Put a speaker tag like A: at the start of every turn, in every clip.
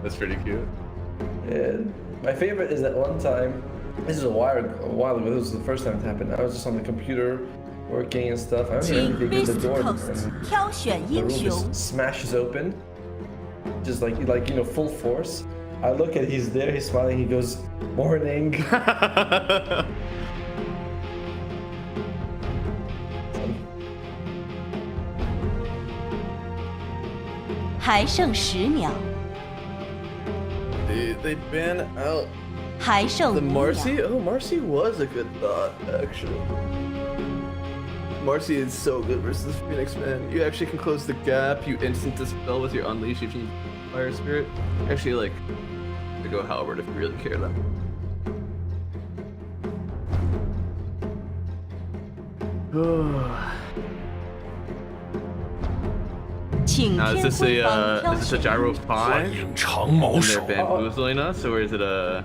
A: That's pretty cute.
B: And my favorite is that one time, this is a while ago, this was the first time it happened. I was just on the computer working and stuff. I don't even think they get the door and the room just smashes open. Just like full force. I look at he's there, he's smiling, he goes, "Morning."
C: 还剩10秒。
A: They ban out
C: 还剩
A: the
C: 5秒。
A: Marcy. Oh, Marcy was a good thought, actually. Marcy is so good versus Phoenix, man. You actually can close the gap. You instant dispel with your unleash if you fire spirit. Actually, like, to go halberd if you really care that. Now, is this a gyro 5?
D: 长矛
A: And
D: 手
A: they're bamboozling us, or is it a?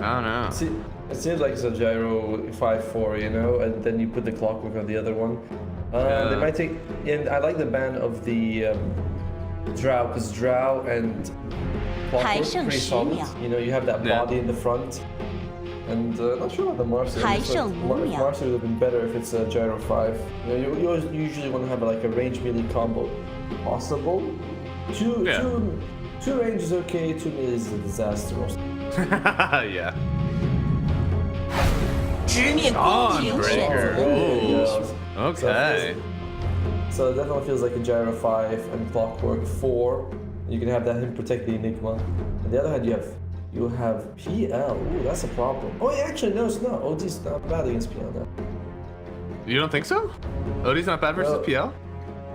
A: I don't know.
B: See, it seems like it's a gyro 5-4, you know, and then you put the clockwork on the other one. They might take, and I like the ban of the drow, because drow and clockwork pretty solid. You know, you have that body in the front. And not sure about the Marcy. Marcy would have been better if it's a gyro 5. You know, you always usually want to have like a range melee combo. Possible. Two range is okay. 2 melee is a disaster.
A: Yeah.
C: 直面攻击选择。
A: Ooh. Okay.
B: So it definitely feels like a gyro 5 and clockwork 4. You can have that him protect the Enigma. On the other hand, you have PL. Ooh, that's a problem. Oh, yeah, actually, no, it's not. OD's not bad against PL now.
A: You don't think so? OD's not bad versus PL?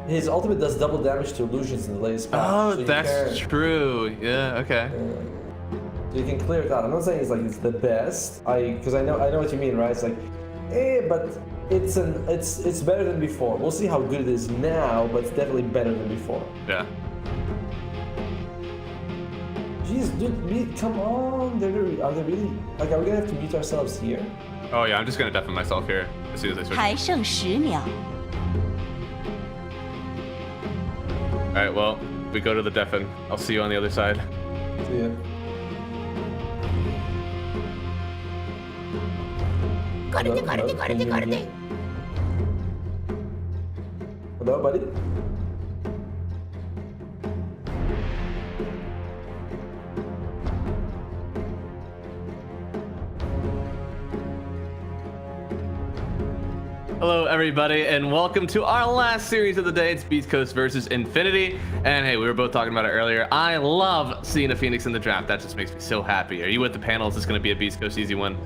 B: His ultimate does double damage to illusions in the latest patch.
A: Oh,
B: so
A: that's true. Yeah, okay.
B: So you can clear it out. I'm not saying it's the best. Because I know what you mean, right? It's like, but it's better than before. We'll see how good it is now, but it's definitely better than before.
A: Yeah.
B: Jeez, dude, come on. Are they really? Like, are we gonna have to mute ourselves here?
A: Oh yeah, I'm just gonna deafen myself here as soon as I switch.
C: 还剩10秒。
A: Alright, well, we go to the deafen. I'll see you on the other side.
B: See ya.
C: これでこれでこれでこれで。
B: Hello, buddy?
A: Hello everybody, and welcome to our last series of the day. It's Beastcoast versus Infinity. And hey, we were both talking about it earlier. I love seeing a Phoenix in the draft. That just makes me so happy. Are you with the panel? Is this going to be a Beastcoast easy win?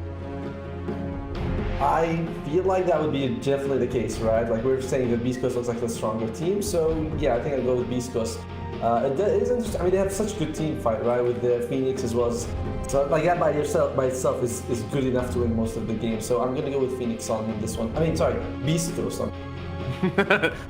B: I feel like that would be definitely the case, right? Like we were saying, that Beastcoast looks like the stronger team. So yeah, I think I'd go with Beastcoast. It is interesting. I mean, they have such a good team fight, right? With the Phoenix as well as, so like that by itself is good enough to win most of the game. So I'm gonna go with Phoenix on this one. I mean, sorry, Beastcoast on.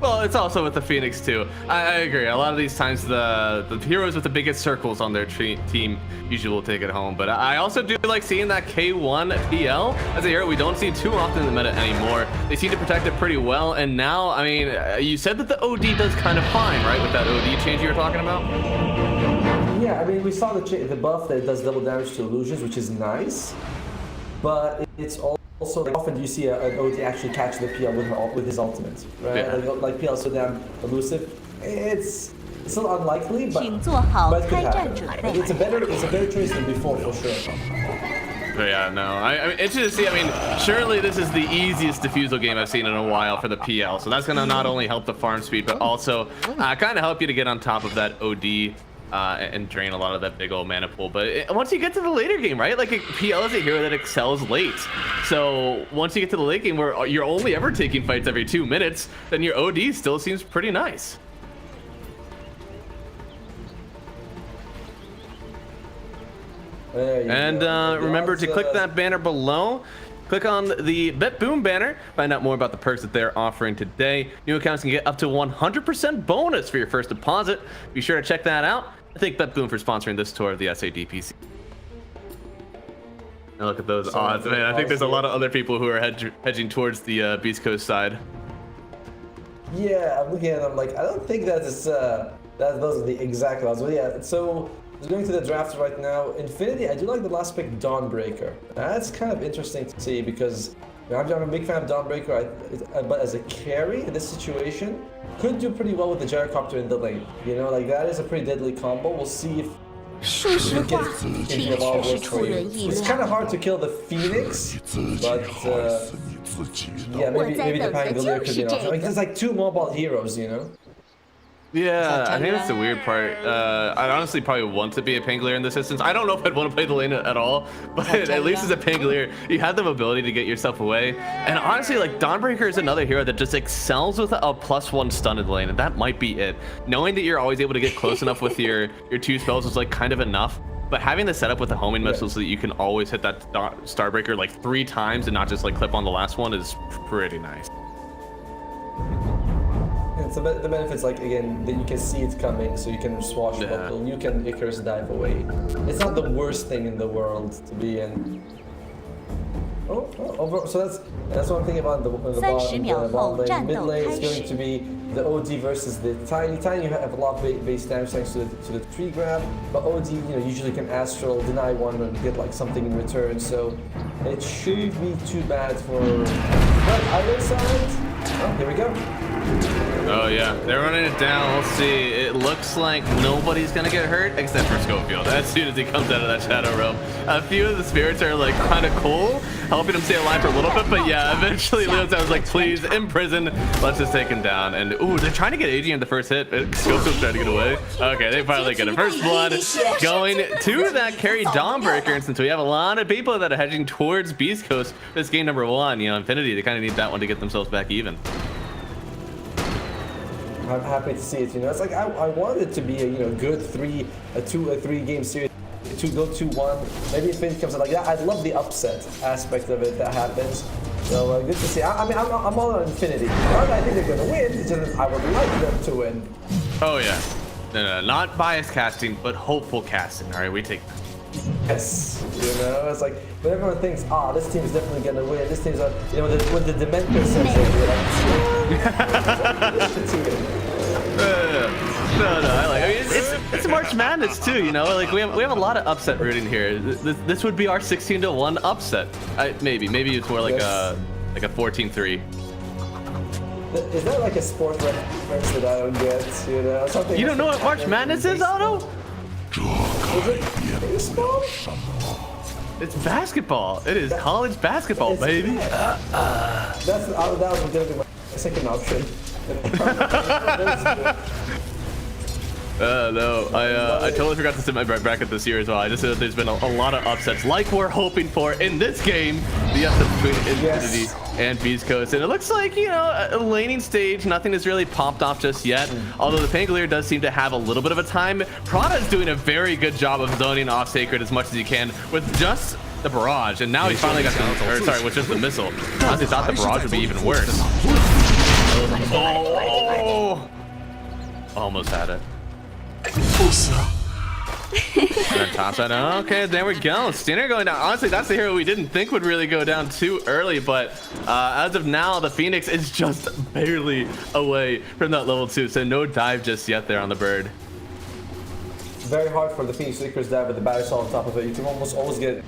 A: Well, it's also with the Phoenix too. I agree. A lot of these times the heroes with the biggest circles on their team usually will take it home. But I also do like seeing that K1 PL as a hero we don't see too often in the meta anymore. They seem to protect it pretty well. And now, I mean, you said that the OD does kind of fine, right? With that OD change you were talking about?
B: Yeah, I mean, we saw the buff that it does double damage to illusions, which is nice. But it's also, like, often you see an OD actually catch the PL with his ultimate, right?
A: Yeah.
B: Like PL so damn elusive. It's still unlikely, but
C: 请做好
B: it could
C: 开战
B: happen.
C: 准
B: Like,
C: 备。
B: it's a better choice than before for sure.
A: But yeah, no, I mean, it's just to see, I mean, surely this is the easiest defusal game I've seen in a while for the PL. So that's going to not only help the farm speed, but also kind of help you to get on top of that OD and drain a lot of that big old mana pool. But once you get to the later game, right? Like PL is a hero that excels late. So once you get to the late game where you're only ever taking fights every 2 minutes, then your OD still seems pretty nice. And remember to click that banner below. Click on the Bet Boom banner. Find out more about the perks that they're offering today. New accounts can get up to 100% bonus for your first deposit. Be sure to check that out. Thank Bet Boom for sponsoring this tour of the SADPC. And look at those odds, man. I think there's a lot of other people who are hedging towards the Beast Coast side.
B: Yeah, I'm looking at them like, I don't think those are the exact odds. But yeah, so going to the draft right now. Infinity, I do like the last pick, Dawnbreaker. That's kind of interesting to see because I'm a big fan of Dawnbreaker, but as a carry in this situation, could do pretty well with the Gyrocopter in the lane. You know, like that is a pretty deadly combo. We'll see if
C: 说实话，这也确实出人意
B: It's
C: 料。
B: kind of hard to kill the Phoenix, but yeah, maybe the Pangolier could be an option. Like, there's like 2 mobile heroes, you know?
A: Yeah, I think that's the weird part. I'd honestly probably want to be a Pangolier in this instance. I don't know if I'd want to play the lane at all, but at least as a Pangolier, you have the ability to get yourself away. And honestly, like Dawnbreaker is another hero that just excels with a +1 stun in the lane, and that might be it. Knowing that you're always able to get close enough with your 2 spells is like kind of enough. But having the setup with the homing missile so that you can always hit that Starbreaker like 3 times and not just like clip on the last one is pretty nice.
B: And so the benefits, like again, that you can see it coming, so you can swashbuckle, you can Icarus dive away. It's not the worst thing in the world to be in. So that's what I'm thinking about the bottom lane. Mid lane is going to be the OD versus the Tiny. Tiny, you have a lot of base damage thanks to the tree grab, but OD, you know, usually can astral, deny one, and get like something in return. So it shouldn't be too bad for. But other side, oh, here we go.
A: Oh yeah, they're running it down. We'll see. It looks like nobody's gonna get hurt except for Schofield. As soon as he comes out of that shadow realm, a few of the spirits are like kind of cool, helping him stay alive for a little bit. But yeah, eventually Leon's was like, please, in prison, let's just take him down. And ooh, they're trying to get AG in the first hit. Schofield's trying to get away. Okay, they finally get it. First blood going to that carry Dawnbreaker. And since we have a lot of people that are hedging towards Beastcoast, this game number 1, you know, Infinity, they kind of need that one to get themselves back even.
B: I'm happy to see it. You know, it's like I wanted it to be a good 3 game series, to go 2-1. Maybe Infinity comes out like that. I'd love the upset aspect of it that happens. So good to see. I mean, I'm all on Infinity. I think they're gonna win. It's just I would like them to win.
A: Oh yeah, no, not biased casting, but hopeful casting. All right, we take.
B: Yes, you know, it's like when everyone thinks, this team's definitely gonna win. This team's, you know, when the Dementor says it, you're like,
A: no, I mean, it's March Madness too, you know. Like we have a lot of upset rooting here. This would be our 16-1 upset. Maybe it's more like a 14-3.
B: Is that like a sport reference that I don't get? You know, something.
A: You don't know what March Madness is, Otto?
B: Is it baseball?
A: It's basketball. It is college basketball, baby.
B: That was gonna be my second option.
A: No, I totally forgot to set my bracket this year as well. I just know that there's been a lot of upsets, like we're hoping for in this game. The upset between Infinity and Beastcoast, and it looks like, you know, a laning stage, nothing has really popped off just yet. Although the Pangolier does seem to have a little bit of a time. Prada's doing a very good job of zoning off Sacred as much as he can with just the barrage, and now he finally got with just the missile. I honestly thought the barrage would be even worse. Oh, almost had it. Top side. Okay, there we go. Stinner going down. Honestly, that's the hero we didn't think would really go down too early, but as of now, the Phoenix is just barely away from that level 2, so no dive just yet there on the bird.
B: Very hard for the Phoenix Icarus dive with the battery cell on top of it. You can almost always get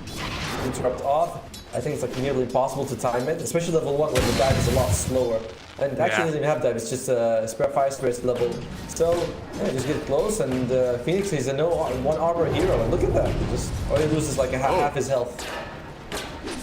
B: interrupt off. I think it's like nearly impossible to time it, especially level 1 where the dive is a lot slower. And actually doesn't even have dive, it's just fire spirits level. So yeah, just get close, and Phoenix is a no 1 armor hero, and look at that. All he loses like half his health.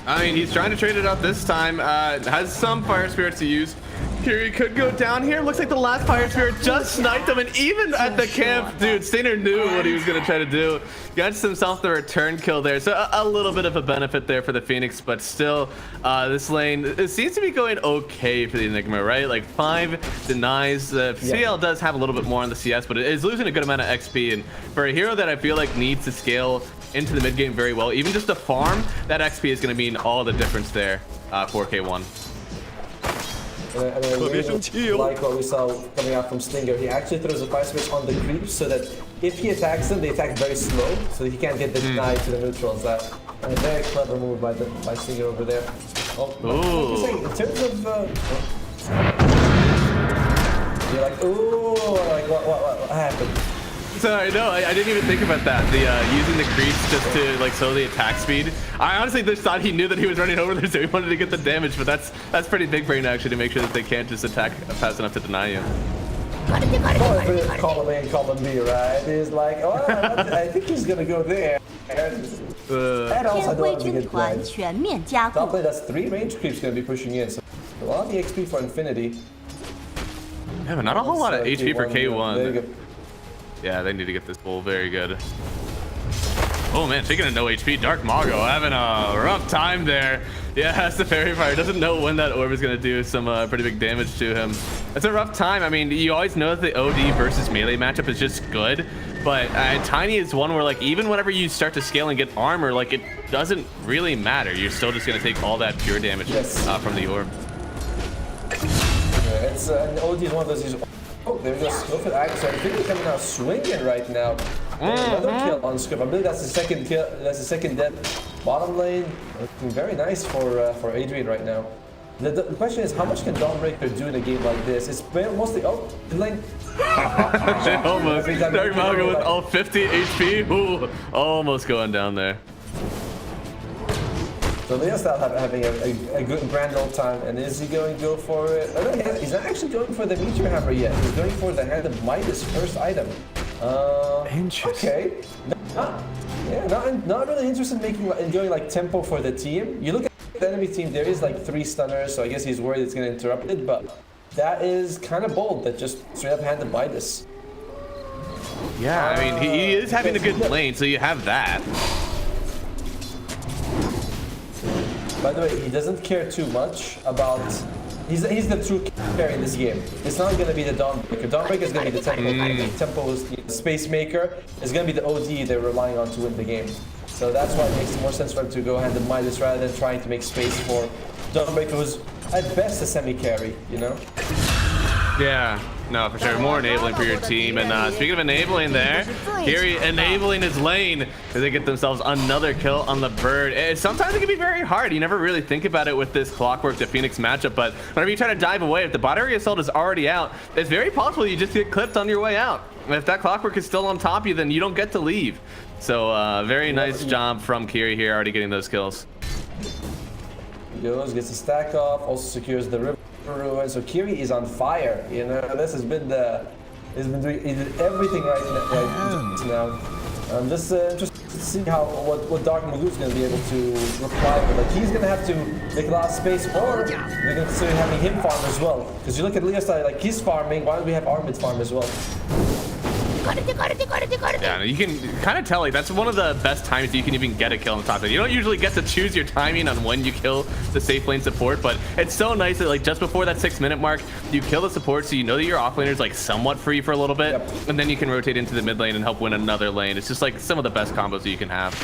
A: I mean, he's trying to trade it out this time. Has some fire spirits to use. Here he could go down here. Looks like the last fire spirit just sniped him, and even at the camp, dude, Stainer knew what he was gonna try to do. Gets himself the return kill there, so a little bit of a benefit there for the Phoenix, but still, this lane, it seems to be going okay for the Enigma, right? Like 5 denies. CL does have a little bit more on the CS, but it is losing a good amount of XP, and for a hero that I feel like needs to scale into the mid game very well, even just to farm, that XP is going to mean all the difference there for K1.
B: And I really like what we saw coming out from Stinger. He actually throws a fire spirit on the creeps so that if he attacks them, they attack very slow, so he can't get the deny to the neutrals. That a very clever move by Stinger over there. In terms of you're like, ooh, like what happened?
A: Sorry, no, I didn't even think about that. The using the creeps just to like slow the attack speed. I honestly just thought he knew that he was running over there, so he wanted to get the damage. But that's pretty big brain actually to make sure that they can't just attack fast enough to deny you.
B: Column A and column B, right? He's like, oh, I think he's gonna go there. And also, I don't have to get blind. Top lane, that's 3 range creeps gonna be pushing in. So a lot of the XP for Infinity.
A: Yeah, but not a whole lot of HP for K1.
B: There you go.
A: Yeah, they need to get this bull very good. Oh man, speaking of no HP, Dark Mago having a rough time there. Yeah, that's the Fairy Fire. Doesn't know when that orb is going to do some pretty big damage to him. It's a rough time. I mean, you always know that the OD versus melee matchup is just good. But Tiny is one where, like, even whenever you start to scale and get armor, like, it doesn't really matter. You're still just going to take all that pure damage from the orb.
B: Yeah, it's OD is one of those. Oh, there goes go for the axe. I think he's coming out swinging right now. Another kill on script. I believe that's the second kill. That's the second death. Bottom lane, looking very nice for Adrian right now. The question is, how much can Dawnbreaker do in a game like this? It's mostly mid lane.
A: Almost. Dark Mago with all 50 HP. Ooh, almost going down there.
B: So Leo's still having a good grand old time, and is he going to go for it? Oh, no, he's not actually going for the Meteor Hammer yet. He's going for the Hand of Midas first item.
A: Interesting.
B: Okay. Not really interested in enjoying like tempo for the team. You look at the enemy team, there is like 3 stunners, so I guess he's worried it's going to interrupt it, but that is kind of bold, that just straight up Hand of Midas.
A: Yeah, I mean, he is having a good lane, so you have that.
B: By the way, he doesn't care too much about... He's the true carry in this game. It's not going to be the Dawnbreaker. Dawnbreaker is going to be the tempo. Tempo's space maker. It's going to be the OD they're relying on to win the game. So that's why it makes more sense for him to go Hand of Midas rather than trying to make space for Dawnbreaker, who's at best a semi-carry, you know?
A: Yeah, no, for sure. More enabling for your team. And speaking of enabling there, Kiri enabling his lane as they get themselves another kill on the bird. Sometimes it can be very hard. You never really think about it with this Clockwork to Phoenix matchup, but whenever you try to dive away, if the bot area assault is already out, it's very possible you just get clipped on your way out. And if that Clockwork is still on top of you, then you don't get to leave. So very nice job from Kiri here, already getting those kills.
B: Goes, gets a stack off, also secures the river ruin. So Kiri is on fire. You know, this has been he did everything right now. I'm just interested to see what Dark Magoo is going to be able to reply with. Like, he's going to have to make a lot of space, or they're going to consider having him farm as well. Because you look at Leo's side, like, he's farming. Why don't we have Armid farm as well?
A: Yeah, you can kind of tell, like, that's one of the best times you can even get a kill on the top lane. You don't usually get to choose your timing on when you kill the safe lane support, but it's so nice that, like, just before that 6-minute mark, you kill the support so you know that your off laner is, like, somewhat free for a little bit, and then you can rotate into the mid lane and help win another lane. It's just, like, some of the best combos that you can have.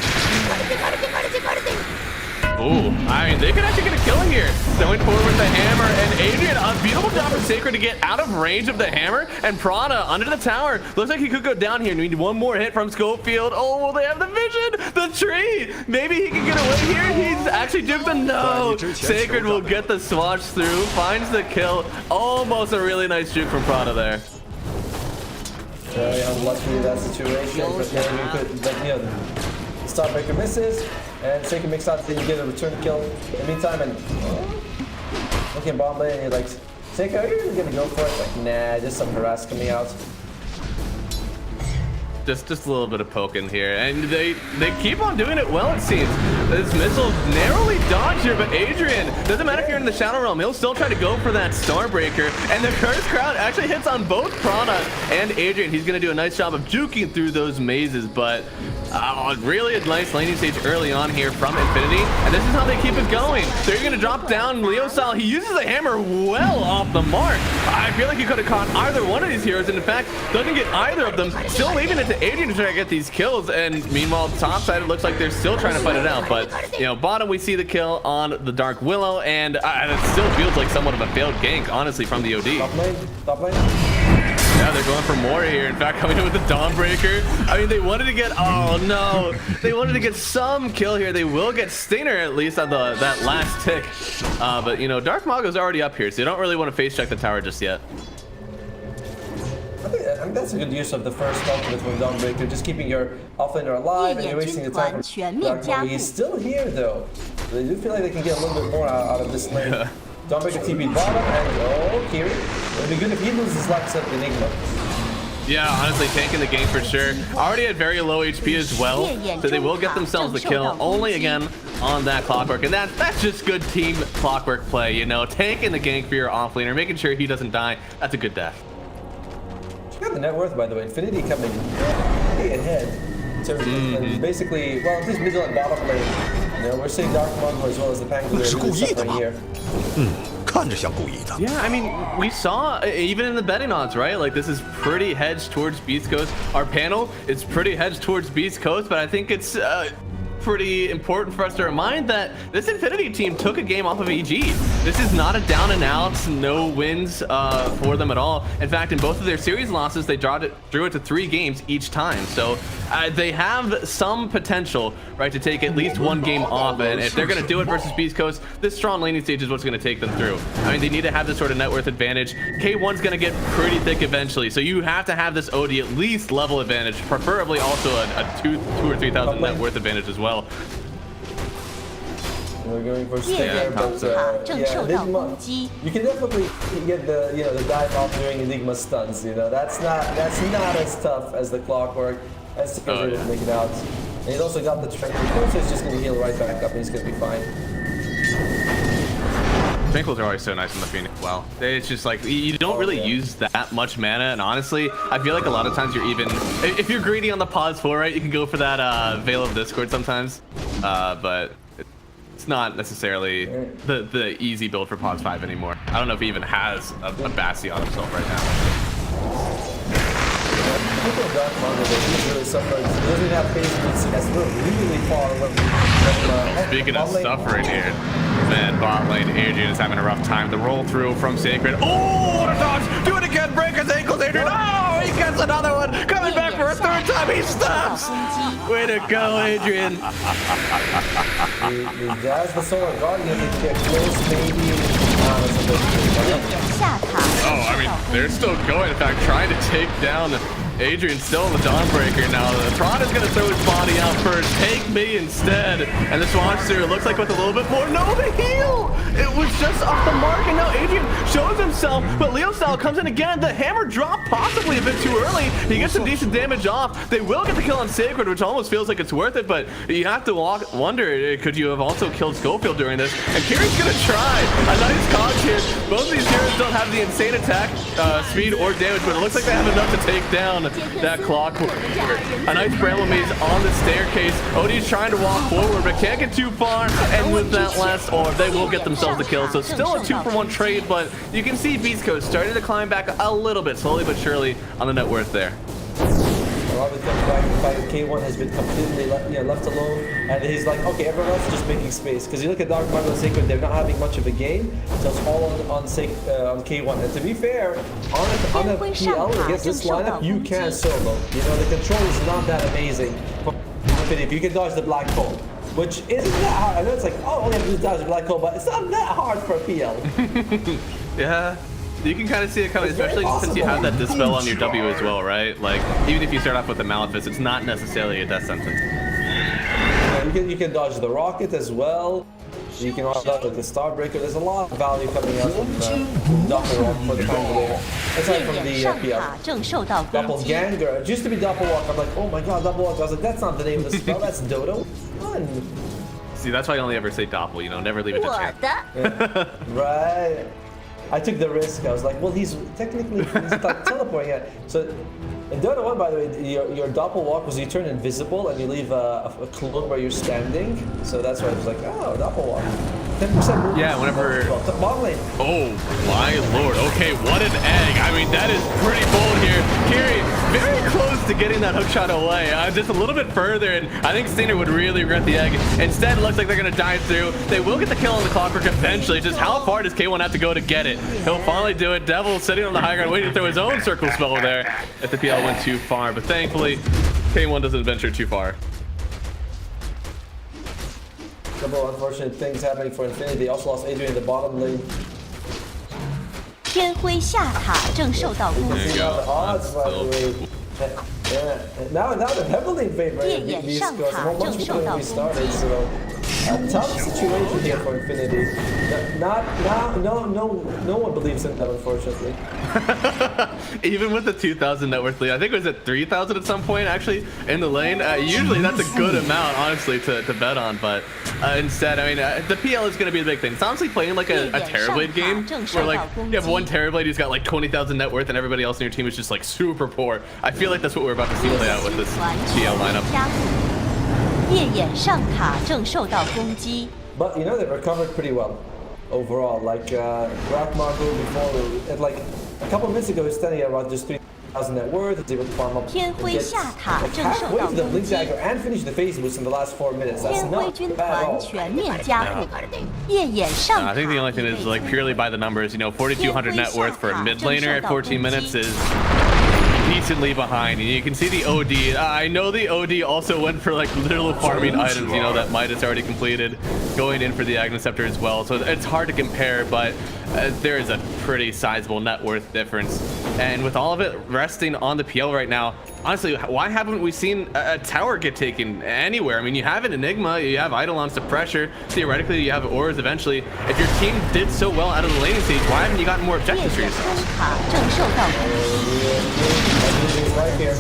A: Ooh, I mean, they could actually get a kill here. Going forward with the hammer, and Adrian, a beautiful job for Sacred to get out of range of the hammer, and Prana under the tower. Looks like he could go down here. Need one more hit from Schofield. Oh, will they have the vision? The tree! Maybe he can get away here. He's actually duped the no. Sacred will get the swatch through, finds the kill. Almost a really nice juke from Prana there.
B: Very unlucky in that situation, but yeah, you could, like, you know, Starbreaker misses, and Sacred makes out that you get a return kill in the meantime, and looking at bomb lane, and you're like, Sacred, are you really gonna go for it? Like, nah, just some harass coming out.
A: Just a little bit of poking here, and they keep on doing it well, it seems. This missile narrowly dodged here, but Adrian, doesn't matter if you're in the Shadow Realm, he'll still try to go for that Starbreaker, and the Curse Crowd actually hits on both Prana and Adrian. He's gonna do a nice job of juking through those mazes, but really a nice laning stage early on here from Infinity, and this is how they keep it going. They're gonna drop down Leo style. He uses the hammer well off the mark. I feel like he could have caught either one of these heroes, and in fact, doesn't get either of them. Still leaving it to Adrian to try to get these kills, and meanwhile, top side, it looks like they're still trying to fight it out, but, you know, bottom, we see the kill on the Dark Willow, and it still feels like somewhat of a failed gank, honestly, from the OD.
B: Top lane.
A: Yeah, they're going for more here. In fact, coming in with the Dawnbreaker. I mean, they wanted to get, oh no, they wanted to get some kill here. They will get Stinger at least on that last tick. But, you know, Dark Mago's already up here, so you don't really want to face check the tower just yet.
B: I think that's a good use of the first ultimate from Dawnbreaker, just keeping your offlaner alive and you're wasting the time. He's still here though. They do feel like they can get a little bit more out of this lane. Dawnbreaker TP bottom and oh, Kiri. It would be good if he loses life set Enigma.
A: Yeah, honestly, tanking the game for sure. Already at very low HP as well, so they will get themselves the kill only again on that Clockwork, and that's just good team Clockwork play, you know, taking the gank for your offlaner, making sure he doesn't die. That's a good death.
B: Check out the net worth, by the way. Infinity coming way ahead in terms of basically, well, this middle and bottom lane. You know, we're seeing Dark Mongo as well as the Pangolier really suffering here.
A: Yeah, I mean, we saw even in the betting odds, right? Like, this is pretty hedged towards Beastcoast. Our panel is pretty hedged towards Beastcoast, but I think it's pretty important for us to remind that this Infinity team took a game off of EG. This is not a down and out, no wins for them at all. In fact, in both of their series losses, they drew it to 3 games each time. So they have some potential, right, to take at least 1 game off. And if they're going to do it versus Beastcoast, this strong laning stage is what's going to take them through. I mean, they need to have this sort of net worth advantage. K1's going to get pretty thick eventually. So you have to have this OD at least level advantage, preferably also a 2 or 3,000 net worth advantage as well.
B: We're going for Stinger, but yeah, Enigma, you can definitely get the the dive off during Enigma stuns. You know, that's not as tough as the Clockwork. As Stinger able to make it out. And he's also got the Tranquil, so he's just gonna heal right back up and he's gonna be fine.
A: Tranquils are always so nice in the Phoenix. Wow, it's just like you don't really use that much mana, and honestly, I feel like a lot of times you're even if you're greedy on the pause 4, right, you can go for that Veil of Discord sometimes, but it's not necessarily the easy build for pause 5 anymore. I don't know if he even has a Bastion on himself right now.
B: Dark Mongo, he's really suffering. He doesn't have phase CS. We're really far away.
A: Speaking of suffering here, man, bot lane Adrian is having a rough time. The roll through from Sacred. Oh, what a dodge! Do it again, break his ankles, Adrian. Oh, he gets another one. Coming back for a 3rd time. He stops. Way to go, Adrian.
B: He has the Solar Guardian. They get close, maybe.
A: Oh, I mean, they're still going. In fact, trying to take down Adrian still in the Dawnbreaker now. The Tron is going to throw his body out first. Take me instead. And the Swanster looks like with a little bit more. No, the heal! It was just off the mark, and now Adrian shows himself, but Leo Style comes in again. The hammer drop possibly a bit too early. He gets some decent damage off. They will get the kill on Sacred, which almost feels like it's worth it, but you have to wonder, could you have also killed Schofield during this? And Kiri's going to try a nice cog here. Both of these heroes don't have the insane attack speed or damage, but it looks like they have enough to take down that Clockwork. A nice Bramble Maze on the staircase. OD's trying to walk forward, but can't get too far. And with that last orb, they will get themselves the kill. So still a 2-for-1 trade, but you can see Beastcoast starting to climb back a little bit, slowly but surely, on the net worth there.
B: A lot of the fight K1 has been completely left alone, and he's like, okay, everyone else is just making space. Because you look at Dark Mongo and Sacred, they're not having much of a game, so it's all on K1. And to be fair, on a PL against this lineup, you can solo. You know, the control is not that amazing. But if you can dodge the black hole, which isn't that hard. I know it's like, oh, all you have to do is dodge the black hole, but it's not that hard for a PL.
A: Yeah. You can kind of see it coming, especially since you have that Dispel on your W as well, right? Like, even if you start off with the Malefice, it's not necessarily a death sentence.
B: Yeah, you can dodge the rocket as well. You can also dodge the Starbreaker. There's a lot of value coming out of Doppelwalk for the Pangolier. Aside from the PL. Doppelganger. It used to be Doppelwalk. I'm like, oh my god, Doppelwalk. I was like, that's not the name of the spell, that's Dodo. Fun.
A: See, that's why I only ever say Doppel, you know, never leave it to chance.
B: Yeah. Right. I took the risk. I was like, well, he's technically teleporting it. So in Dota 1, by the way, your Doppelwalk was you turn invisible and you leave a clone where you're standing. So that's why I was like, oh, Doppelwalk. 10%
A: yeah, whenever...
B: Bottom lane.
A: Oh, my lord. Okay, what an egg. I mean, that is pretty bold here. Kiri, very close to getting that hook shot away. Just a little bit further, and I think Stinger would really regret the egg. Instead, it looks like they're going to dive through. They will get the kill on the Clockwork eventually. Just how far does K1 have to go to get it? He'll finally do it. Devil sitting on the high ground, waiting to throw his own circle spell there if the PL went too far. But thankfully, K1 doesn't venture too far.
B: Couple of unfortunate things happening for Infinity. They also lost Adrian in the bottom lane.
C: 天辉下塔正受到攻
A: There you
C: 击，
A: go.
B: The odds, by the way. Yeah. Now they're heavily in favor. Beastcoast. Not much better than we started, so a tough situation here for Infinity. No one believes in them, unfortunately.
A: Even with the 2,000 net worth lead, I think it was at 3,000 at some point actually in the lane. Usually that's a good amount, honestly, to bet on. But instead, I mean, the PL is going to be the big thing. It's honestly playing like a Terrorblade game where like you have one Terrorblade who's got like 20,000 net worth and everybody else in your team is just like super poor. I feel like that's what we're about to see play out with this PL lineup.
C: 夜眼上塔正受到攻击。
B: But you know, they recovered pretty well overall. Like Black Marco before, at like a couple minutes ago, he was standing at around just 3,000 net worth. He's able to farm up
C: 天辉下塔
B: like
C: 正受
B: halfway
C: 到
B: to the
C: 攻
B: Blink
C: 击，
B: Dagger and finish the phase boost in the last 4 minutes. That's
C: 天辉
B: not
C: 军
B: bad at
C: 团
B: all.
C: 全面加入。夜眼上
A: I
C: 塔
A: think the only thing is like purely by the numbers, you know, 4,200 net worth for a mid laner at 14 minutes is decently behind, and you can see the OD. I know the OD also went for like little farming items, you know, that Midas already completed, going in for the Agnes Scepter as well. So it's hard to compare, but there is a pretty sizable net worth difference. And with all of it resting on the PL right now, honestly, why haven't we seen a tower get taken anywhere? I mean, you have an Enigma, you have Eidolons to pressure, theoretically you have Auras eventually. If your team did so well out of the laning stage, why haven't you gotten more
C: 夜
A: objectives for
C: 眼
A: yourselves?
C: 中塔正受到攻击。
B: Right here. I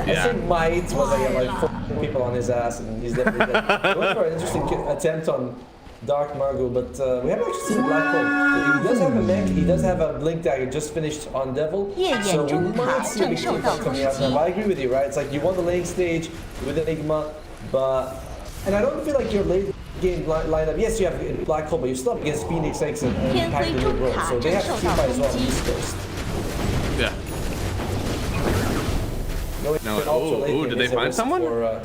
A: Yeah.
B: think Might was like 4 people on his ass, and he's definitely dead. It was for an interesting attempt on Dark Margot, but we haven't actually seen Black Hole. He does have a mech, he does have a Blink Dagger just finished on Devil, so we might see a big team fight coming out now. I agree with you, right? It's like you won the laning stage with Enigma, but... And I don't feel like your late game lineup, yes, you have Black Hole, but you're still up against Phoenix X and Pact in the world, so they have to team fight as well on the East Coast.
A: Yeah. No, ooh, did they find someone? Dude,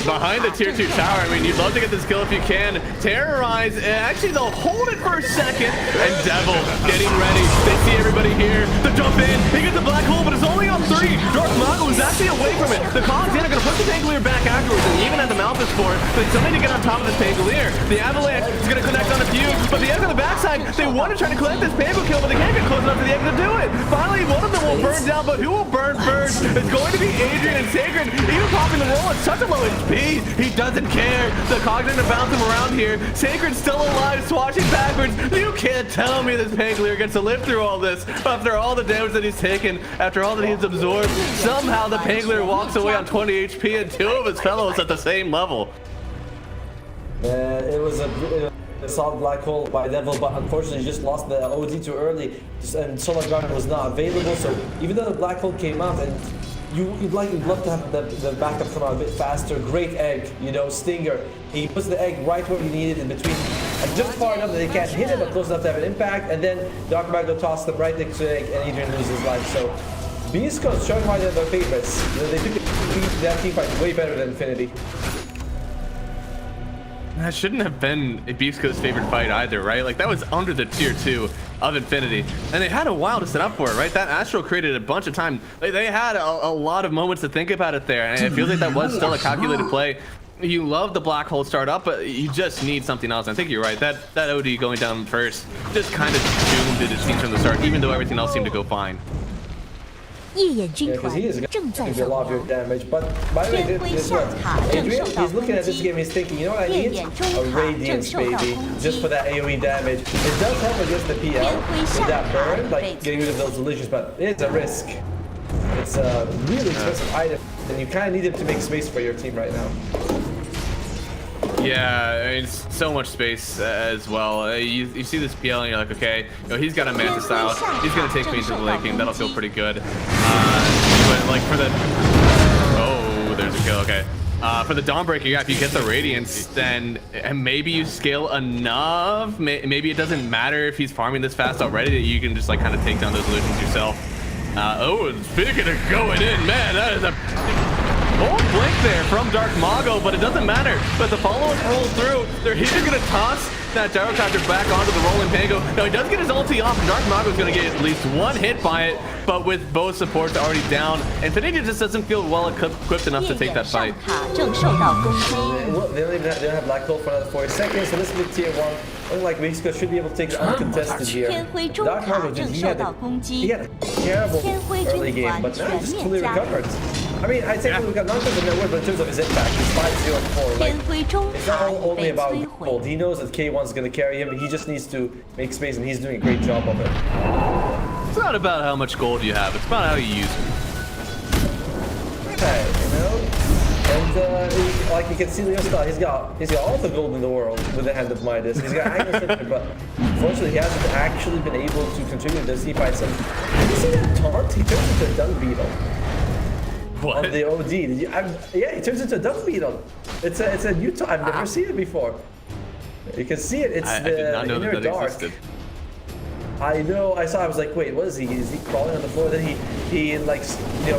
A: behind the tier 2 tower, I mean, you'd love to get this kill if you can. Terrorize, actually they'll hold it for a second. And Devil getting ready. They see everybody here. The jump in, he gets the black hole, but it's only on 3. Dark Mago is actually away from it. The Colosseum are gonna push the Pangolier back afterwards, and even at the Malthus for it, but something to get on top of this Pangolier. The Avalanche is gonna connect on a few, but the egg on the backside, they want to try to collect this Pango kill, but they can't get close enough to the egg to do it. Finally, one of them will burn down, but who will burn first? It's going to be Adrian and Sacred, even popping the roll at such a low HP. He doesn't care. The cognitive bounce him around here. Sacred's still alive, swashing backwards. You can't tell me this Pangolier gets to live through all this after all the damage that he's taken, after all that he's absorbed. Somehow the Pangolier walks away on 20 HP and 2 of his fellows at the same level.
B: It was a solid black hole by Devil, but unfortunately he just lost the OD too early, and Solar Guard was not available. So even though the black hole came out, and you'd love to have the backup come out a bit faster. Great egg, you know, Stinger. He puts the egg right where he needed in between, just far enough that they can't hit it, but close enough to have an impact. And then Dark Mago tossed them right next to the egg, and Adrian loses his life. So Beastcoast showing why they're their favorites. You know, they took that team fight way better than Infinity.
A: That shouldn't have been a Beastcoast's favorite fight either, right? Like, that was under the tier 2 of Infinity. And they had a while to set up for it, right? That Astral created a bunch of time. They had a lot of moments to think about it there, and it feels like that was still a calculated play. You love the black hole start up, but you just need something else. I think you're right. That OD going down first just kind of doomed it, it seems, from the start, even though everything else seemed to go fine.
C: 夜眼军
B: Yeah,
C: 团
B: because he is
C: 正在
B: going to do a
C: 扫
B: lot of
C: 描
B: your。damage. But by the way, this one, Adrian, he's looking at this game, he's thinking, you know what I need? A Radiance, baby, just for that AoE damage. It does help against the PL with that burn, like getting rid of those illusions, but it's a risk. It's a really expensive item, and you kind of need it to make space for your team right now.
A: Yeah, I mean, it's so much space as well. You see this PL and you're like, okay, you know, he's got a Manta style. He's gonna take me into the late game. That'll feel pretty good. But like for the, oh, there's a kill. Okay. For the Dawnbreaker, yeah, if you get the Radiance, then maybe you scale enough. Maybe it doesn't matter if he's farming this fast already, that you can just like kind of take down those illusions yourself. Oh, and speaking of going in, man, that is a bold blink there from Dark Mago, but it doesn't matter. But the follow-up rolls through. They're either gonna toss that gyrocopter back onto the rolling Pango. Now he does get his ulti off, and Dark Mago's going to get at least one hit by it, but with both supports already down, Infinity just doesn't feel well equipped enough to take that fight.
B: Well, they don't have black hole for another 40 seconds, so this is tier 1. Unlike Beastcoast, should be able to take it uncontested here. Dark Mago, he had a terrible early game, but now he's just fully recovered. I mean, I'd say we got not just in net worth, but in terms of his impact, he's 5-0-4. Like, it's not only about gold. He knows that K1's going to carry him. He just needs to make space, and he's doing a great job of it.
A: It's not about how much gold you have. It's about how you use it.
B: Okay, you know? And like you can see, Leostar, he's got all the gold in the world with the hand of Midas. He's got angle center, but unfortunately he hasn't actually been able to contribute to this. He fights him. Did you see that taunt? He turns into a dung beetle.
A: What?
B: On the OD. Did you, yeah, he turns into a dung beetle. It's a new taunt. I've never seen it before. You can see it. It's
A: I did not know that
B: dark.
A: existed.
B: I know. I saw. I was like, wait, what is he? Is he crawling on the floor? Then he like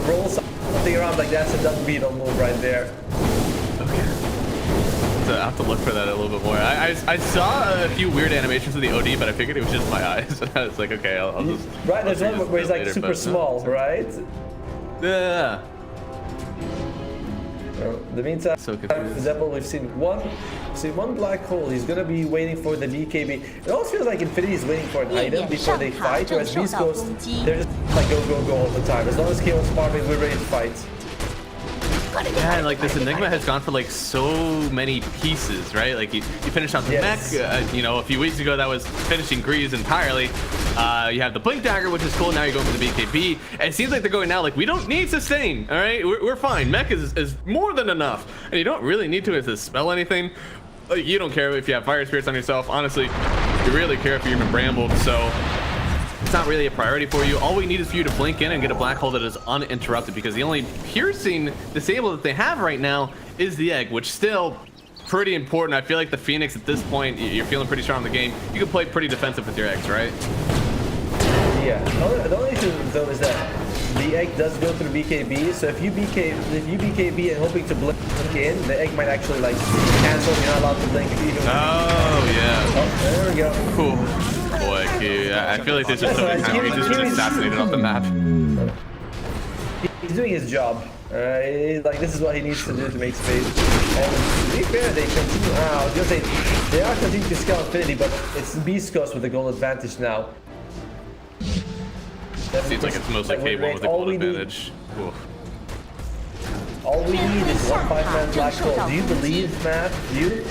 B: rolls something around like that's a dung beetle move right there.
A: Okay. So I have to look for that a little bit more. I saw a few weird animations of the OD, but I figured it was just my eyes. I was like, okay, I'll just.
B: Right. There's one where he's like later, super small, right?
A: Yeah.
B: Well, in the meantime,
A: So
B: for example, we've seen one black hole. He's gonna be waiting for the BKB. It almost feels like Infinity is waiting for an item before they fight, whereas Beastcoast, they're just like go all the time. As long as K1's farming, we're ready to fight.
A: Yeah, and like this Enigma has gone for like so many pieces, right? Like you finished out the mech, you know, a few weeks ago that was finishing Grease entirely. You have the Blink Dagger, which is cool. Now you're going for the BKB. And it seems like they're going now like, we don't need sustain, all right? We're fine. Mech is more than enough. And you don't really need to spell anything. Like, you don't care if you have Fire Spirits on yourself. Honestly, you really care if you're even Brambled. So it's not really a priority for you. All we need is for you to blink in and get a black hole that is uninterrupted, because the only piercing disable that they have right now is the egg, which still pretty important. I feel like the Phoenix at this point, you're feeling pretty strong in the game. You can play pretty defensive with your eggs, right?
B: Yeah. The only thing though is that the egg does go through BKB, so if you BKB and hoping to blink in, the egg might actually like cancel. You're not allowed to blink even.
A: Oh yeah.
B: Oh, there we go.
A: Cool. Boy, I feel like there's just so many times where he's just been assassinated off the map.
B: He's doing his job. Like this is what he needs to do to make space. And to be fair, they continue. I was gonna say they are continuing to scale Infinity, but it's Beastcoast with the goal advantage now.
A: Seems like it's mostly K1 with the gold advantage.
B: All we need is one 5-man black hole. Do you believe, Matt? Do you?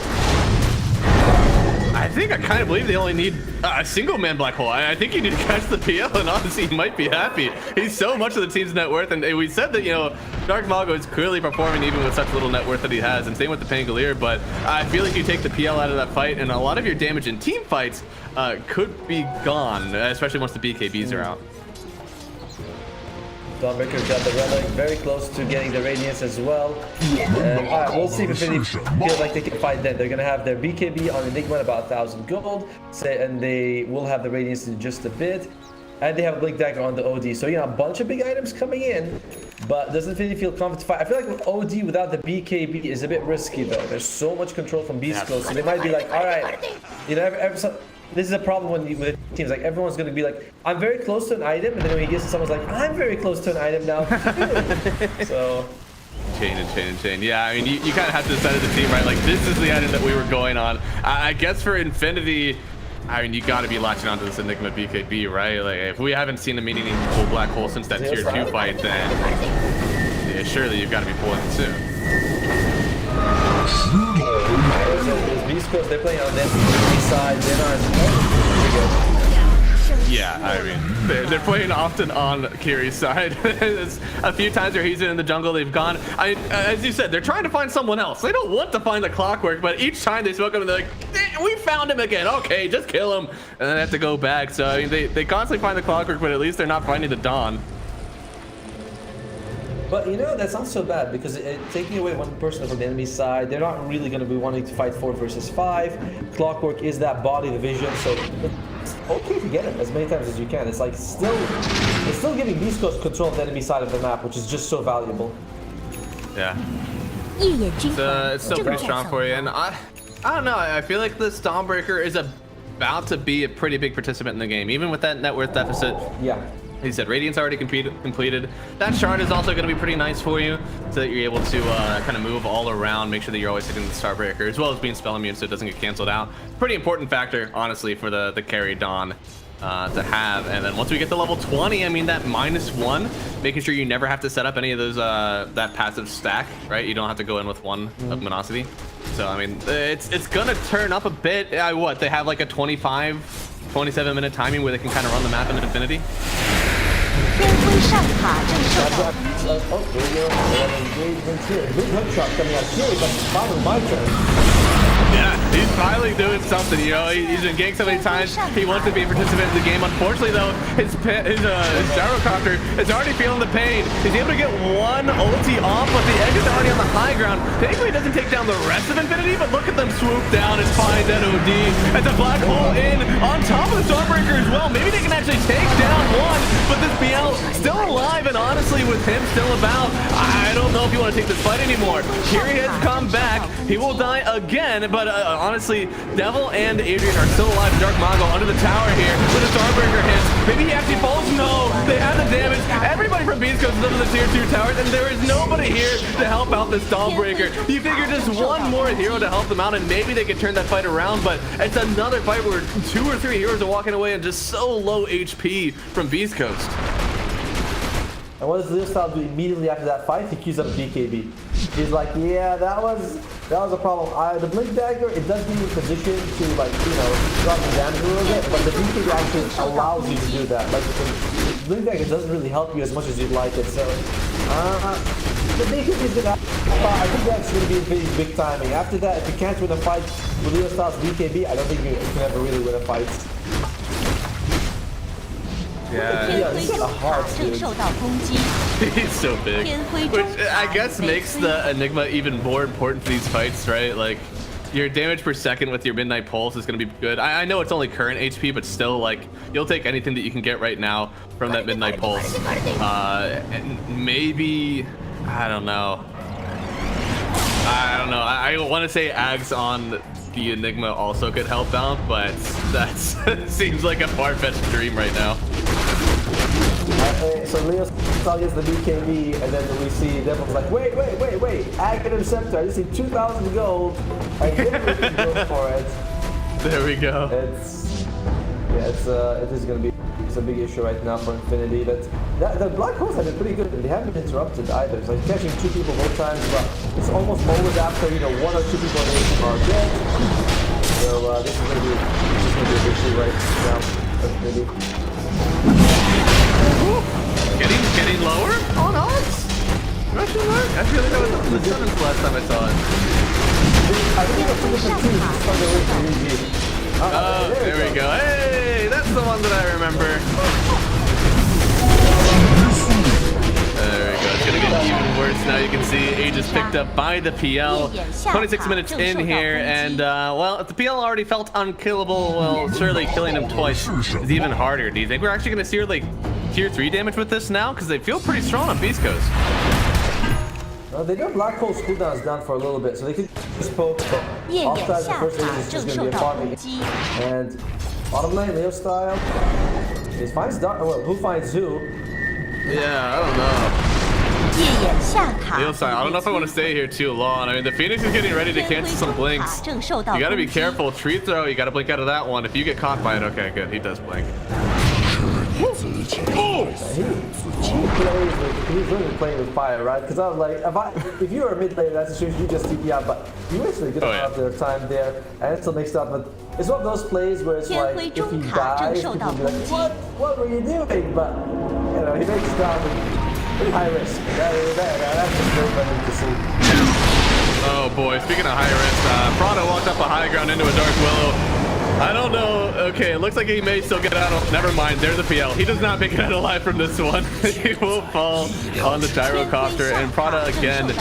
A: I think I kind of believe they only need a single man black hole. I think you need to catch the PL, and honestly, he might be happy. He's so much of the team's net worth, and we said that, you know, Dark Mago is clearly performing even with such little net worth that he has, and same with the Pangolier, but I feel like you take the PL out of that fight, and a lot of your damage in team fights could be gone, especially once the BKBs are out.
B: Dawnbreaker's got the relic, very close to getting the Radiance as well. Alright, we'll see if Infinity feels like they can fight then. They're going to have their BKB on Enigma at about 1,000 gold, and they will have the Radiance in just a bit. And they have a Blink Dagger on the OD. So, you know, a bunch of big items coming in, but does Infinity feel confident to fight? I feel like with OD without the BKB is a bit risky though. There's so much control from Beastcoast, so they might be like, alright, you know, this is a problem with teams. Like everyone's gonna be like, I'm very close to an item, and then when he gets to someone's like, I'm very close to an item now. So
A: Chain. Yeah, I mean, you kind of have to decide as a team, right? Like, this is the item that we were going on. I guess for Infinity, I mean, you got to be latching onto this Enigma BKB, right? Like, if we haven't seen a meaningful black hole since that tier 2 fight, then yeah, surely you've got to be pulling it soon.
B: Beastcoast, they're playing on the enemy side. They're not.
A: Yeah, I mean, they're playing often on Kiri's side. There's a few times where he's in the jungle, they've gone. As you said, they're trying to find someone else. They don't want to find the Clockwork, but each time they smoke him, they're like, we found him again. Okay, just kill him. And then they have to go back. So, I mean, they constantly find the Clockwork, but at least they're not finding the Dawn.
B: But you know, that's not so bad, because taking away one person from the enemy side, they're not really going to be wanting to fight 4 versus 5. Clockwork is that body division, so it's okay to get him as many times as you can. It's like it's still giving Beastcoast control of the enemy side of the map, which is just so valuable.
A: Yeah. It's still pretty strong for you, and I don't know. I feel like the Stormbreaker is about to be a pretty big participant in the game, even with that net worth deficit.
B: Yeah.
A: He said Radiant's already completed. That shard is also going to be pretty nice for you, so that you're able to kind of move all around, make sure that you're always hitting the Starbreaker, as well as being spell immune so it doesn't get canceled out. Pretty important factor, honestly, for the carry Dawn to have. And then once we get to level 20, I mean, that -1, making sure you never have to set up any of those that passive stack, right? You don't have to go in with one luminosity. So I mean, it's gonna turn up a bit. What, they have like a 27-minute timing where they can kind of run the map in infinity.
C: 天辉上塔正受到攻击。
B: Oh, there you go. Engagement here. Big hook shot coming out here, but finally my turn.
A: Yeah, he's finally doing something, you know. He's been ganked so many times. He wants to be a participant in the game. Unfortunately, though, his gyrocopter is already feeling the pain. He's able to get one ulti off, but the egg is already on the high ground. Thankfully, he doesn't take down the rest of Infinity, but look at them swoop down and find that OD. It's a black hole in on top of the Stormbreaker as well. Maybe they can actually take down one, but this BL still alive, and honestly, with him still about, I don't know if you want to take this fight anymore. Here he has come back. He will die again, but honestly, Devil and Adrian are still alive. Dark Mago under the tower here with a Starbreaker hits. Maybe he actually falls. No, they have the damage. Everybody from Beastcoast is under the tier 2 towers, and there is nobody here to help out this Stormbreaker. You figure just one more hero to help them out, and maybe they could turn that fight around, but it's another fight where 2 or 3 heroes are walking away and just so low HP from Beastcoast.
B: And what does Leo Style do immediately after that fight? He queues up BKB. He's like, yeah, that was a problem. The Blink Dagger, it does give you a position to, like, you know, drop the damage a little bit, but the BKB actually allows you to do that. Like, the Blink Dagger doesn't really help you as much as you'd like it, so the BKB is gonna, I think that's gonna be Infinite's big timing. After that, if you can't win a fight with Leo Style's BKB, I don't think you can ever really win a fight.
A: Yeah,
C: this is a hard dude.
A: He's so big, which I guess makes the Enigma even more important for these fights, right? Like, your damage per second with your Midnight Pulse is going to be good. I know it's only current HP, but still, like, you'll take anything that you can get right now from that Midnight Pulse. And maybe, I don't know. I want to say Ags on the Enigma also could help out, but that seems like a far-fetched dream right now.
B: So Leo Style gets the BKB, and then we see Devil's like, wait, Ag Interceptor, I just see 2,000 gold. I didn't really go for it.
A: There we go.
B: It is going to be a big issue right now for Infinity. But the Black Holes have been pretty good, and they haven't been interrupted either. It's like catching 2 people both times, but it's almost always after, you know, 1 or 2 people are dead. So this is going to be a big issue right now for Infinity.
A: Getting lower on odds? Russian mark? I feel like that was the Summons last time I saw it.
B: I think it's
A: Oh, there we go. Hey, that's the one that I remember. There we go. It's gonna get even worse now. You can see Age is picked up by the PL. 26 minutes in here, and well, if the PL already felt unkillable, well, surely killing him twice is even harder. Do you think we're actually gonna see like tier 3 damage with this now? Because they feel pretty strong on Beastcoast.
B: They got Black Hole's cooldowns down for a little bit, so they could just poke, but offside the first Age is just going to be a farming. And bottom lane, Leo Style. He finds well, who finds who?
A: Yeah, I don't know. Leo Style, I don't know if I want to stay here too long. I mean, the Phoenix is getting ready to cancel some blinks. You got to be careful. Tree throw, you got to blink out of that one. If you get caught by it, okay, good. He does blink.
B: He's really playing with fire, right? Because I was like, if you were a mid laner, that's a shame you just TP out, but you actually get a lot of their time there, and it still makes up. But it's one of those plays where it's like, if he dies, people will be like, what were you doing? But you know, he makes it down with pretty high risk. That's just very funny to see.
A: Oh boy, speaking of high risk, Prado walked up a high ground into a Dark Willow. I don't know. Okay, it looks like he may still get out. Never mind. There's a PL. He does not make it out alive from this one. He will fall on the gyrocopter. And Prada again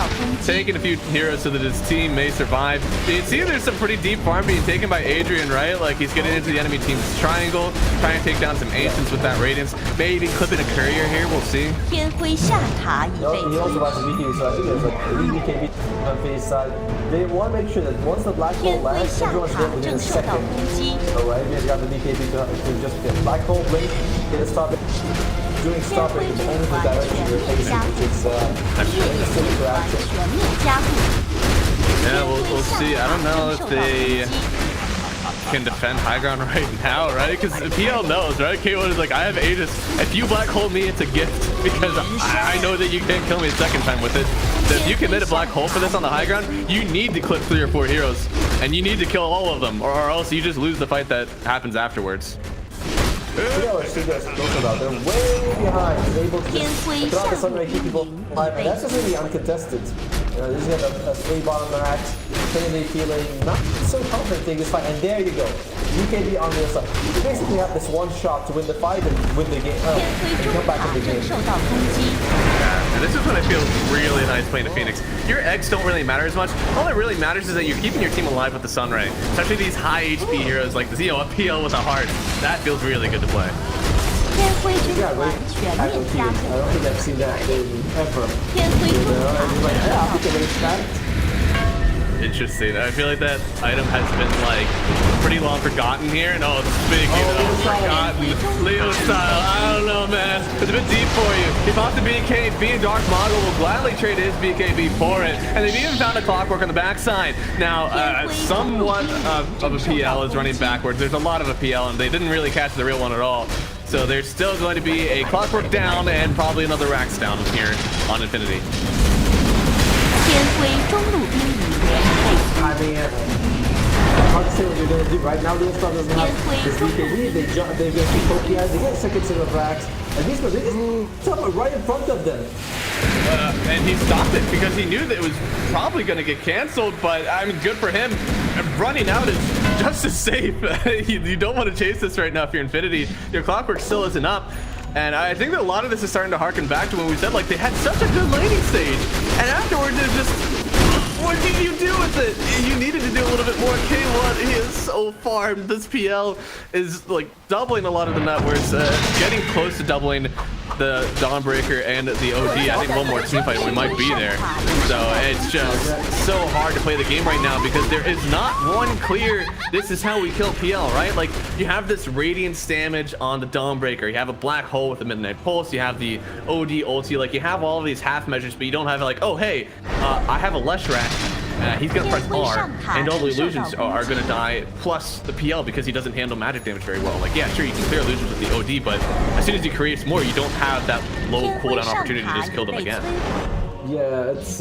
A: taking a few heroes so that his team may survive. You see, there's some pretty deep farm being taken by Adrian, right? Like he's getting into the enemy team's triangle, trying to take down some ancients with that radiance. Maybe clipping a courier here. We'll see.
C: 天灰下塔已被
B: He also has a BKB, so I think there's like 3 BKB on face side. They want to make sure that once the black hole
C: 天灰
B: lands,
C: 下
B: everyone's
C: 塔
B: dead within
C: 正
B: a
C: 受到
B: second.
C: 攻击，
B: So Adrian's got the BKB to just get black hole blink, get a stop it, doing
C: 天
B: stop
C: 灰
B: it in
C: 军
B: only the
C: 团
B: direction
C: 全
B: you're
C: 面
B: facing,
C: 加
B: which
C: 固，
B: is
C: 越野
B: instant
C: 军团
B: interaction.
C: 全面加固，
A: Yeah,
C: 天
A: we'll
C: 灰
A: see.
C: 下
A: I don't
C: 塔
A: know
C: 正
A: if
C: 受到攻
A: they
C: 击。
A: can defend high ground right now, right? Because PL knows, right? K1 is like, I have Aegis. If you black hole me, it's a gift because I know that you can't kill me a second time with it. So if you commit a black hole for this on the high ground, you need to clip 3 or 4 heroes and you need to kill all of them or else you just lose the fight that happens afterwards.
B: Yeah, we're still just talking about. They're way behind. They're able to just throw the sunray, keep people alive, and that's just really uncontested. You know, this is a 3 bottom max. Trinity feeling not so confident in this fight, and there you go. UKB on the other side. You basically have this one shot to win the fight and win the game.
C: 天灰
B: And
C: 中
B: come back
C: 塔
B: in the
C: 正
B: game.
C: 受到攻击，
A: Yeah, and this is when I feel really nice playing a Phoenix. Your eggs don't really matter as much. All that really matters is that you're keeping your team alive with the Sunray. Especially these high HP heroes like this, you know, a PL with a heart. That feels really good to play.
C: 天灰军
B: Yeah,
C: 团
B: great
C: 全
B: tackle
C: 面
B: team.
C: 加
B: I
C: 固，
B: don't think I've seen that in ever.
C: 天灰
B: You
C: 中
B: know,
C: 塔
B: and
C: 正
B: like,
C: 受
B: yeah,
C: 到
B: I
C: 攻
B: think
C: 击
B: they。that.
A: Interesting. I feel like that item has been like pretty long forgotten here. And oh, speaking of forgotten, Leo style. I don't know, man. It's a bit deep for you. He bought the BKB, and Dark Mogul will gladly trade his BKB for it. And they've even found a clockwork on the backside. Now, somewhat of a PL is running backwards. There's a lot of a PL, and they didn't really catch the real one at all. So there's still going to be a clockwork down and probably another racks down here on Infinity.
C: 天灰中路兵已被
B: I mean, hard to say what you're gonna do. Right now, Leo Star doesn't have this BKB. They get 2 Pokeas, they get second set of racks, and these guys, they just jump right in front of them.
A: And he stopped it because he knew that it was probably going to get canceled, but I mean, good for him. Running out is just as safe. You don't want to chase this right now if you're Infinity. Your clockwork still isn't up. And I think that a lot of this is starting to harken back to when we said, like, they had such a good laning stage. And afterwards, it's just, what did you do with it? You needed to do a little bit more. K1, he is so farmed. This PL is, like, doubling a lot of the net worths, getting close to doubling the Dawnbreaker and the OD. I think one more team fight and we might be there. So it's just so hard to play the game right now because there is not one clear, this is how we kill PL, right? Like, you have this Radiance damage on the Dawnbreaker. You have a Black Hole with the Midnight Pulse. You have the OD ulti. Like, you have all of these half measures, but you don't have, like, oh, hey, I have a Leshrac. He's gonna press R, and all the illusions are gonna die, plus the PL because he doesn't handle magic damage very well. Like, yeah, sure, you can clear illusions with the OD, but as soon as he creates more, you don't have that low cooldown opportunity to just kill them again.
B: Yeah, it's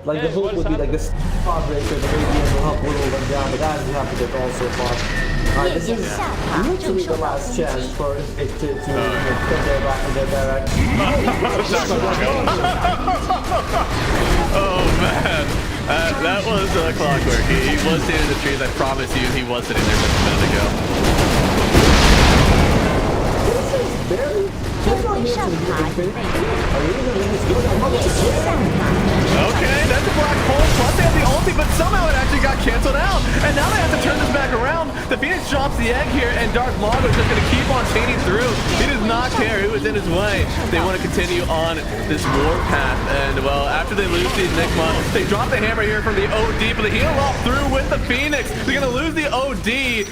B: like the hope would be like this Dawnbreaker, the Radiant will help whittle them down, but that hasn't happened at all so far. This is literally the last chance for it to put their back in their direction.
A: Oh man, that was clockwork. He was sitting in the trees. I promise you, he was sitting there just a minute ago.
B: This is barely.
A: Okay, that's a black hole. Plus they have the ulti, but somehow it actually got canceled out. And now they have to turn this back around. The Phoenix drops the egg here, and Dark Mogul is just going to keep on chaining through. He does not care who is in his way. They want to continue on this war path. And, well, after they lose the Enigma, they drop the hammer here from the OD, but they heal off through with the Phoenix. They're going to lose the OD.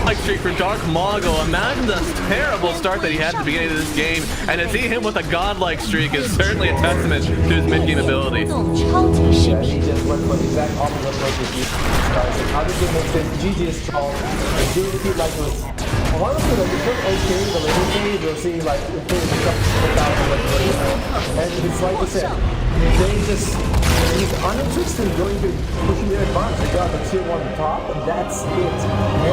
A: Like streak for Dark Mogul. Imagine the terrible start that he had at the beginning of this game, and to see him with a godlike streak is certainly a testament to his mid-game ability.
C: 超级视
B: Yeah,
C: 频。
B: he just went for the exact opposite of what he started. Obviously makes sense. GG is strong. And doing it like it was honestly like it was okay the later stage. You're seeing like Infinity without and it's like you said, they just he's uninterested in going to pushing their advance. They got the tier 1 top, and that's it.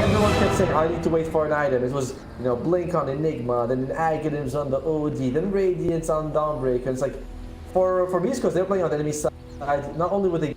B: Everyone kept saying, I need to wait for an item. It was, you know, Blink on Enigma, then Aghanims on the OD, then Radiance on Dawnbreaker. It's like for Beastcoast, they're playing on the enemy side. Not only would they